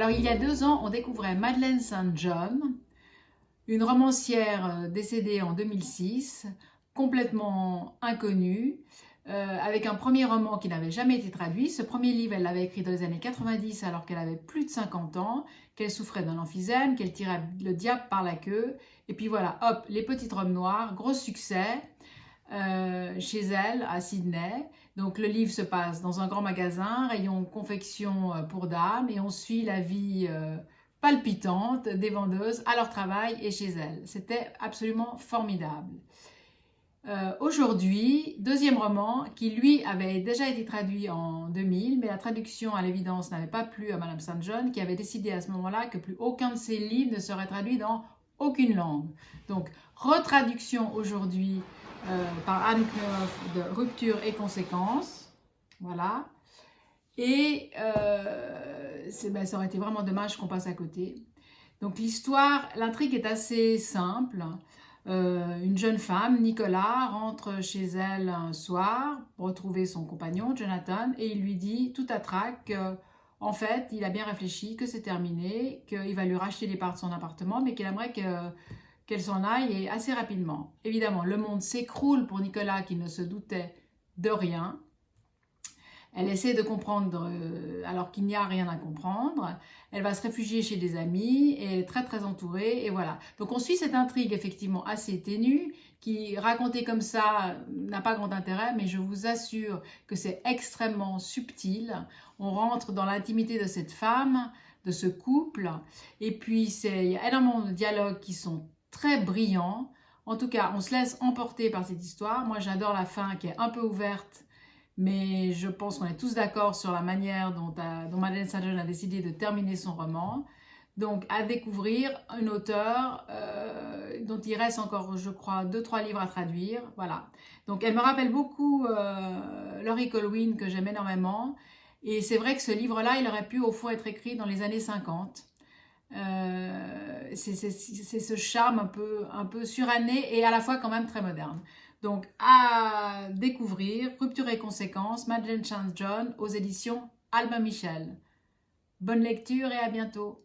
Alors, il y a 2 ans, on découvrait Madeleine St. John, une romancière décédée en 2006, complètement inconnue, avec un premier roman qui n'avait jamais été traduit. Ce premier livre, elle l'avait écrit dans les années 90 alors qu'elle avait plus de 50 ans, qu'elle souffrait d'un emphysème, qu'elle tirait le diable par la queue. Et puis voilà, hop, Les Petites Robes Noires, gros succès chez elle à Sydney. Donc le livre se passe dans un grand magasin, rayon confection pour dames, et on suit la vie palpitante des vendeuses à leur travail et chez elles. C'était absolument formidable. Aujourd'hui, deuxième roman qui lui avait déjà été traduit en 2000, mais la traduction à l'évidence n'avait pas plu à Madame St. John, qui avait décidé à ce moment-là que plus aucun de ses livres ne serait traduit dans aucune langue. Donc retraduction aujourd'hui par Anne Knopf de Rupture et conséquences. Voilà. Et ça aurait été vraiment dommage qu'on passe à côté. Donc l'histoire, l'intrigue est assez simple. Une jeune femme, Nicolas, rentre chez elle un soir pour retrouver son compagnon, Jonathan, et il lui dit tout à trac qu'en fait, il a bien réfléchi, que c'est terminé, qu'il va lui racheter les parts de son appartement, mais qu'il aimerait qu'elle s'en aille et assez rapidement. Évidemment, le monde s'écroule pour Nicolas qui ne se doutait de rien. Elle essaie de comprendre alors qu'il n'y a rien à comprendre. Elle va se réfugier chez des amis et elle est très très entourée et voilà. Donc on suit cette intrigue effectivement assez ténue qui racontée comme ça n'a pas grand intérêt, mais je vous assure que c'est extrêmement subtil. On rentre dans l'intimité de cette femme, de ce couple, et puis il y a énormément de dialogues qui sont très brillants. En tout cas, on se laisse emporter par cette histoire. Moi j'adore la fin qui est un peu ouverte, mais je pense qu'on est tous d'accord sur la manière dont Madeleine St. John a décidé de terminer son roman. Donc à découvrir un auteur dont il reste encore, je crois, 2-3 livres à traduire. Voilà. Donc elle me rappelle beaucoup Laurie Colwin que j'aime énormément. Et c'est vrai que ce livre-là, il aurait pu au fond être écrit dans les années 50. C'est ce charme un peu suranné et à la fois quand même très moderne. Donc à découvrir, Rupture et conséquences, Madeleine St. John aux éditions Albin Michel. Bonne lecture et à bientôt.